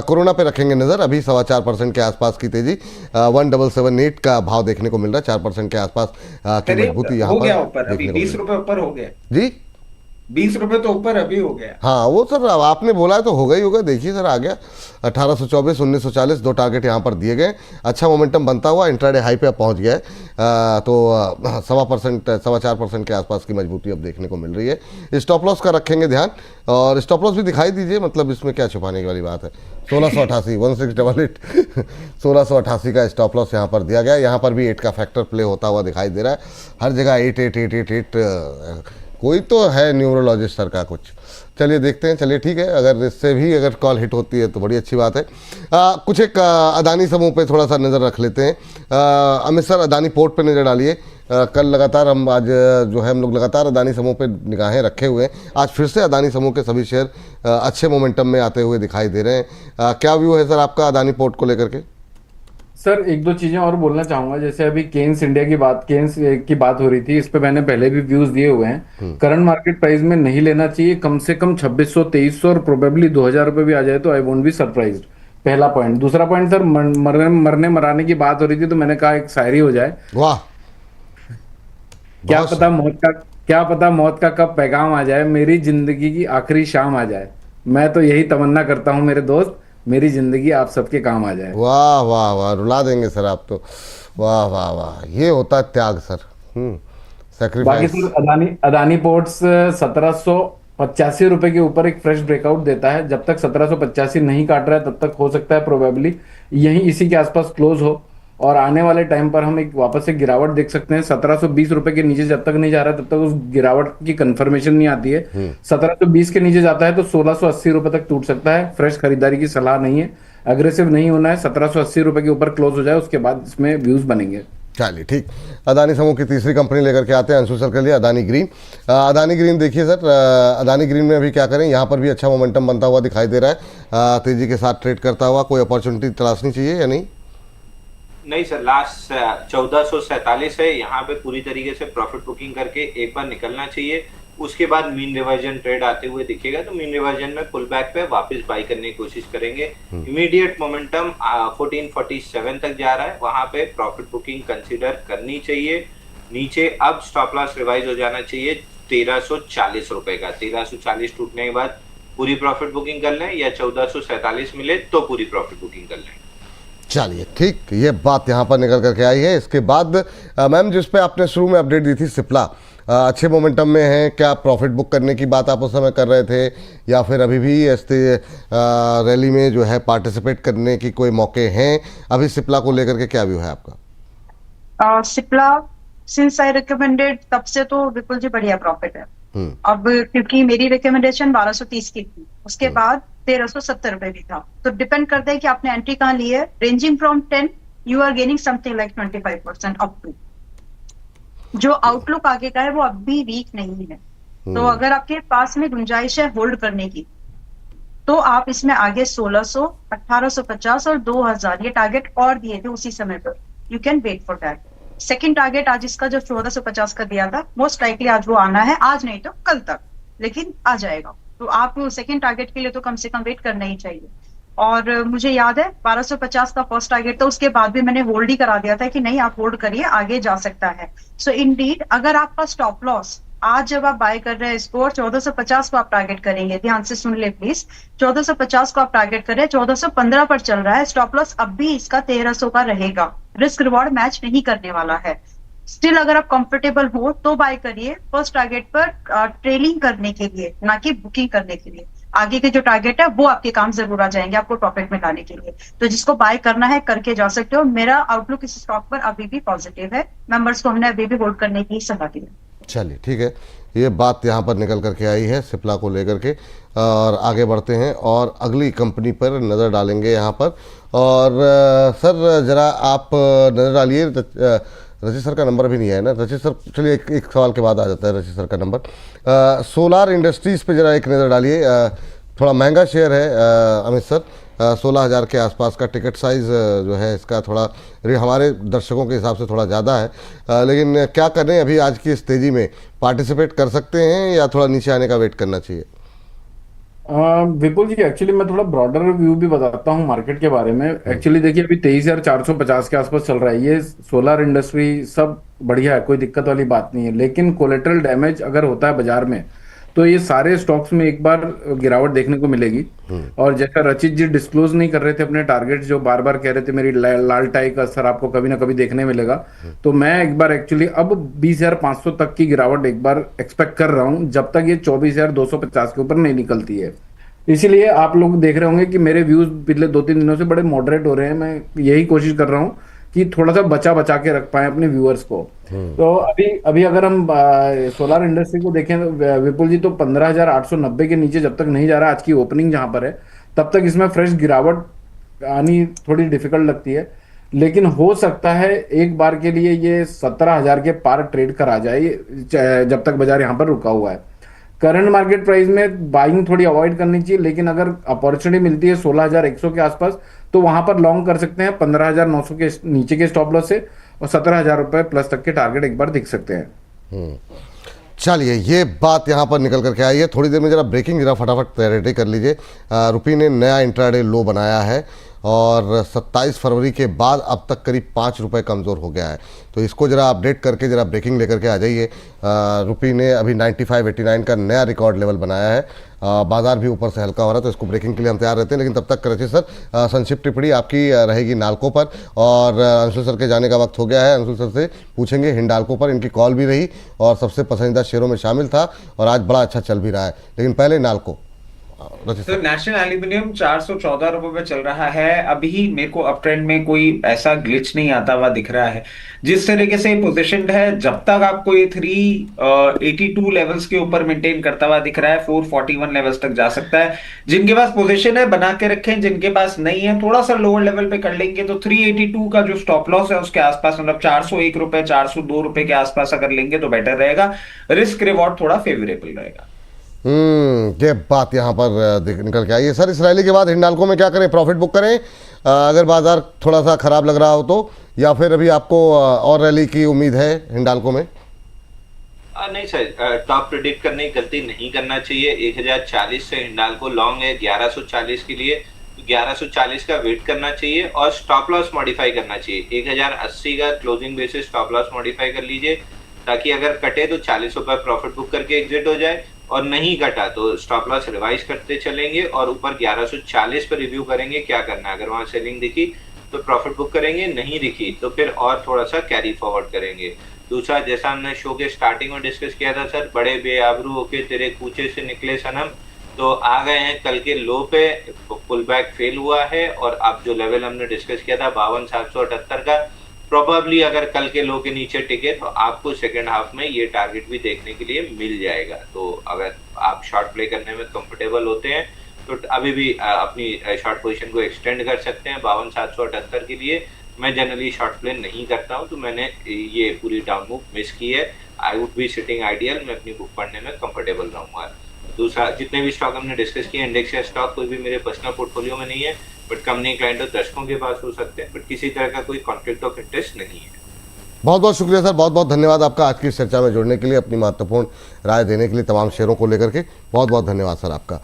Corona पे रखेंगे नजर। अभी 4.25% के आसपास की तेजी, 1778 का भाव देखने को मिल रहा है। 4% के आसपास की करीब मजबूती यहाँ हो पर गया ऊपर, अभी देखने को मिल 20 रुपए ऊपर हो गया। रही जी। 20 रुपए तो ऊपर अभी हो गया। हाँ वो सर अब आपने बोला है तो होगा ही होगा। देखिए सर आ गया 1824, 1940 दो टारगेट यहाँ पर दिए गए। अच्छा मोमेंटम बनता हुआ इंट्राडे हाई पे अब पहुँच गया है। तो 4% के आसपास की मजबूती अब देखने को मिल रही है। स्टॉप लॉस का रखेंगे ध्यान, और स्टॉप लॉस भी दिखाई दीजिए, मतलब इसमें क्या छुपाने की वाली बात है। 1688, 1688 1688 का स्टॉप लॉस यहाँ पर दिया गया। यहाँ पर भी 8 का फैक्टर प्ले होता हुआ दिखाई दे रहा है। हर जगह 8 कोई तो है न्यूरोलॉजिस्ट सर का कुछ। चलिए देखते हैं। चलिए ठीक है, अगर इससे भी अगर कॉल हिट होती है तो बड़ी अच्छी बात है। कुछ एक अदानी समूह पे थोड़ा सा नज़र रख लेते हैं। अमित सर अदानी पोर्ट पे नज़र डालिए। कल लगातार हम आज जो है हम लोग लगातार अदानी समूह पे निगाहें रखे हुए हैं। आज फिर से अदानी समूह के सभी शेयर अच्छे मोमेंटम में आते हुए दिखाई दे रहे हैं। क्या व्यू है सर आपका अदानी पोर्ट को लेकर के? सर एक दो चीजें और बोलना चाहूंगा। जैसे अभी केन्स इंडिया की बात, केन्स की बात हो रही थी, इस पे मैंने पहले भी व्यूज दिए हुए हैं। करंट मार्केट प्राइस में नहीं लेना चाहिए, कम से कम 2600 2300 और प्रोबेबली 2000 रुपये भी आ जाए तो आई वोंट बी सरप्राइज्ड। पहला पॉइंट। दूसरा पॉइंट सर, मरने मरने मराने की बात हो रही थी तो मैंने कहा एक शायरी हो जाए। वाह, क्या बहुत पता मौत का क्या पता मौत का कब पैगाम आ जाए, मेरी जिंदगी की आखिरी शाम आ जाए। मैं तो यही तमन्ना करता हूं मेरे दोस्त, मेरी जिंदगी आप सबके काम आ जाए। वाह वाह वाह, रुला देंगे सर आप तो। वाह वाह वाह, ये होता है त्याग सर। बाकी sacrifice. Sir Adani Adani ports 1785 रुपए के ऊपर एक फ्रेश ब्रेकआउट देता है। जब तक 1785 नहीं काट रहा है तब तक हो सकता है प्रोबेबली यहीं इसी के आसपास क्लोज हो, और आने वाले टाइम पर हम एक वापस से गिरावट देख सकते हैं। 1720 रुपए के नीचे जब तक नहीं जा रहा है तब तक उस गिरावट की कंफर्मेशन नहीं आती है। 1720 के नीचे जाता है तो 1680 रुपए तक टूट सकता है। फ्रेश खरीदारी की सलाह नहीं है, अग्रेसिव नहीं होना है। 1780 रुपए के ऊपर क्लोज हो जाए उसके बाद इसमें व्यूज बनेंगे। चलिए ठीक। अदानी समूह की तीसरी कंपनी लेकर के आते हैं अंशु सर के लिए, अदानी ग्रीन। अदानी ग्रीन देखिए सर, अदानी ग्रीन में अभी क्या करें, यहाँ पर भी अच्छा मोमेंटम बनता हुआ दिखाई दे रहा है। तेजी के साथ ट्रेड करता हुआ कोई अपॉर्चुनिटी तलाशनी चाहिए या नहीं? नहीं सर, लास्ट 1447 है, यहाँ पे पूरी तरीके से प्रॉफिट बुकिंग करके एक बार निकलना चाहिए। उसके बाद मीन रिवर्जन ट्रेड आते हुए दिखेगा तो मीन रिवर्जन में पुल बैक पे वापस बाई करने की कोशिश करेंगे। इमीडिएट मोमेंटम 1447 तक जा रहा है, वहां पे प्रॉफिट बुकिंग कंसीडर करनी चाहिए। नीचे अब स्टॉप लॉस रिवाइज हो जाना चाहिए 1340 का। 1340 टूटने के बाद पूरी प्रॉफिट बुकिंग कर लें, या 1447 मिले तो पूरी प्रॉफिट बुकिंग कर लें। चलिए ठीक, ये बात यहाँ पर निकल करके आई है। इसके बाद मैम जिस पे आपने शुरू में अपडेट दी थी सिप्ला, अच्छे मोमेंटम में है। क्या प्रॉफिट बुक करने की बात आप उस समय कर रहे थे, या फिर अभी भी ऐसे रैली में जो है पार्टिसिपेट करने की कोई मौके हैं? अभी सिप्ला को लेकर के क्या व्यू है आपका? सिप्ला सिंस आई रिकमेंडेड तब से तो बिल्कुल जी बढ़िया प्रॉफिट है। अब क्योंकि मेरी रिकमेंडेशन 1230 की थी, उसके बाद 1370 भी था, तो डिपेंड करता है कि आपने एंट्री कहाँ ली है। Ranging from 10 you are gaining something like 25% up to. जो आउटलुक आगे का है वो अभी वीक नहीं है, तो अगर आपके पास में गुंजाइश है होल्ड करने की तो आप इसमें आगे 1600, 1850 और 2000 ये टारगेट और दिए थे उसी समय पर। You can wait for that. Second target आज इसका जो 1450 का दिया था, मोस्ट लाइकली आज वो आना है, आज नहीं तो कल तक, लेकिन आ जाएगा। तो आप सेकंड टारगेट के लिए तो कम से कम वेट करना ही चाहिए। और मुझे याद है 1250 का फर्स्ट टारगेट था, उसके बाद भी मैंने होल्ड ही करा दिया था कि नहीं आप होल्ड करिए, आगे जा सकता है। सो इंडीड अगर आपका स्टॉप लॉस आज जब आप बाय कर रहे हैं इसको, और 1450 को आप टारगेट करेंगे, ध्यान से सुन ले प्लीज, 1450 को आप टारगेट कर रहे हैं, 1415 पर चल रहा है, स्टॉप लॉस अब भी इसका 1300 का रहेगा। रिस्क रिवॉर्ड मैच नहीं करने वाला है। स्टिल अगर आप कंफर्टेबल हो तो बाय करिए फर्स्ट टारगेट पर, ट्रेलिंग करने के लिए, ना कि बुकिंग करने के लिए। आगे के जो टारगेट है वो आपके काम जरूर आ जाएंगे आपको प्रॉफिट में लाने के लिए। तो जिसको बाय करना है करके जा सकते हो। मेरा आउटलुक इस स्टॉक पर अभी भी पॉजिटिव है। मेंबर्स को हमने अभी भी होल्ड करने की सलाह दी है। चलिए ठीक है, ये बात यहाँ पर निकल करके आई है सिप्ला को लेकर के। और आगे बढ़ते हैं और अगली कंपनी पर नज़र डालेंगे यहाँ पर। और सर ज़रा आप नज़र डालिए, रचित सर का नंबर भी नहीं है ना रचित सर? चलिए एक सवाल के बाद आ जाता है रचित सर का नंबर। सोलार इंडस्ट्रीज़ पे ज़रा एक नज़र डालिए। थोड़ा महंगा शेयर है अमित सर, 16,000 के आसपास का टिकट साइज़ जो है इसका, थोड़ा हमारे दर्शकों के हिसाब से थोड़ा ज़्यादा है। लेकिन क्या करें, अभी आज की इस तेज़ी में पार्टिसिपेट कर सकते हैं या थोड़ा नीचे आने का वेट करना चाहिए? विपुल जी, एक्चुअली मैं थोड़ा ब्रॉडर व्यू भी बताता हूँ मार्केट के बारे में। एक्चुअली देखिए, अभी 23,450 के आसपास चल रहा है। ये सोलर इंडस्ट्री सब बढ़िया है, कोई दिक्कत वाली बात नहीं है, लेकिन कोलेटरल डैमेज अगर होता है बाजार में तो ये सारे स्टॉक्स में एक बार गिरावट देखने को मिलेगी। और जैसा रचित जी डिस्क्लोज नहीं कर रहे थे अपने टारगेट, जो बार बार कह रहे थे मेरी लाल टाई का असर आपको कभी ना कभी देखने मिलेगा, तो मैं एक बार एक्चुअली अब 20,500 तक की गिरावट एक बार एक्सपेक्ट कर रहा हूं, जब तक ये 24,250 के ऊपर नहीं निकलती है। इसीलिए आप लोग देख रहे होंगे कि मेरे व्यूज पिछले 2-3 दिनों से बड़े मॉडरेट हो रहे हैं। मैं यही कोशिश कर रहा हूँ कि थोड़ा सा बचा बचा के रख पाए अपने व्यूअर्स को। तो अभी अभी अगर हम सोलर इंडस्ट्री को देखें तो विपुल जी, तो 15,890 के नीचे जब तक नहीं जा रहा, आज की ओपनिंग जहां पर है, तब तक इसमें फ्रेश गिरावट आनी थोड़ी डिफिकल्ट लगती है। लेकिन हो सकता है एक बार के लिए ये 17,000 के पार ट्रेड करा जाए, जब तक बाजार यहाँ पर रुका हुआ है। करंट मार्केट प्राइस में बाइंग थोड़ी अवॉइड करनी चाहिए, लेकिन अगर अपॉर्चुनिटी मिलती है 16,100 के आसपास, तो वहां पर लॉन्ग कर सकते हैं 15,900 के नीचे के स्टॉप लॉस से, और 17,000 रुपए प्लस तक के टारगेट एक बार दिख सकते हैं। चलिए, ये बात यहाँ पर निकल करके आई है। थोड़ी देर में जरा ब्रेकिंग जरा फटाफट रेडी कर लीजिए। रुपये ने नया इंट्राडे लो बनाया है और 27 फरवरी के बाद अब तक करीब 5 रुपये कमज़ोर हो गया है, तो इसको ज़रा अपडेट करके ज़रा ब्रेकिंग लेकर के आ जाइए। रुपये ने अभी 95.89 का नया रिकॉर्ड लेवल बनाया है। बाजार भी ऊपर से हल्का हो रहा है, तो इसको ब्रेकिंग के लिए हम तैयार रहते हैं। लेकिन तब तक रचित सर, संक्षिप्त टिप्पणी आपकी रहेगी नाल्को पर, और अंशुल सर के जाने का वक्त हो गया है। अंशुल सर से पूछेंगे हिंडाल्को पर, इनकी कॉल भी रही और सबसे पसंदीदा शेयरों में शामिल था और आज बड़ा अच्छा चल भी रहा है। लेकिन पहले नाल्को। तो नेशनल एल्यूमिनियम 414 रुपए पे चल रहा है। अभी मेरे को अप ट्रेंड में कोई ऐसा ग्लिच नहीं आता हुआ दिख रहा है। जिस तरीके से पोजीशनड है, जब तक आपको ये 382 लेवल्स के ऊपर मेंटेन करता हुआ दिख रहा है, 441 लेवल्स तक जा सकता है। जिनके पास पोजीशन है बना के रखें, जिनके पास नहीं है थोड़ा सा लोअर लेवल पे कर लेंगे तो 382 का जो स्टॉप लॉस है उसके आसपास, मतलब 401 रुपए 402 रुपए के आसपास अगर लेंगे तो बेटर रहेगा। रिस्क रिवॉर्ड थोड़ा फेवरेबल रहेगा। ये बात यहाँ पर निकल के आई है। सर, इस रैली के बाद हिंडाल्को में क्या करें? प्रॉफिट बुक करें अगर बाजार थोड़ा सा खराब लग रहा हो तो, या फिर अभी आपको और रैली की उम्मीद है हिंडाल्को में? नहीं सर, टॉप प्रेडिक्ट करने की गलती नहीं करना चाहिए। 1040 से हिंडाल्को लॉन्ग है 1140 के लिए, 1140 का वेट करना चाहिए और स्टॉप लॉस मॉडिफाई करना चाहिए। 1080 का closing basis stop loss modify कर लीजिए, ताकि अगर कटे तो 40 रुपए प्रॉफिट बुक करके एग्जिट हो जाए, और नहीं घटा तो स्टॉप लॉस रिवाइज करते चलेंगे और ऊपर 1140 पर रिव्यू करेंगे क्या करना है। अगर वहां सेलिंग दिखी तो प्रॉफिट बुक करेंगे, नहीं दिखी तो फिर और थोड़ा सा कैरी फॉरवर्ड करेंगे। दूसरा, जैसा हमने शो के स्टार्टिंग में डिस्कस किया था सर, बड़े बेआबरू होके तेरे कूचे से निकले सनम, तो आ गए हैं कल के लो पे, पुल बैक फेल हुआ है। और अब जो लेवल हमने डिस्कस किया था 52,778 का, प्रोबेबली अगर कल के लो के नीचे टिके तो आपको सेकेंड हाफ में ये टारगेट भी देखने के लिए मिल जाएगा। तो अगर आप शॉर्ट प्ले करने में कंफर्टेबल होते हैं तो अभी भी अपनी शॉर्ट पोजीशन को एक्सटेंड कर सकते हैं 52,778 के लिए। मैं जनरली शॉर्ट प्ले नहीं करता हूं, तो मैंने ये पूरी डाउन मूव मिस की है। I would be sitting ideal, मैं अपनी बुक पढ़ने में कंफर्टेबल रहूंगा। दूसरा, जितने भी स्टॉक हमने डिस्कस किए, इंडेक्स या स्टॉक कोई भी मेरे पर्सनल पोर्टफोलियो में नहीं है, बट कंपनी क्लाइंट और दर्शकों के पास हो सकते हैं, बट किसी तरह का कोई कॉन्फ्लिक्ट ऑफ इंटरेस्ट नहीं है। बहुत बहुत शुक्रिया सर, बहुत बहुत धन्यवाद आपका आज की इस चर्चा में जुड़ने के लिए, अपनी महत्वपूर्ण राय देने के लिए तमाम शेयरों को लेकर के। बहुत बहुत धन्यवाद सर आपका।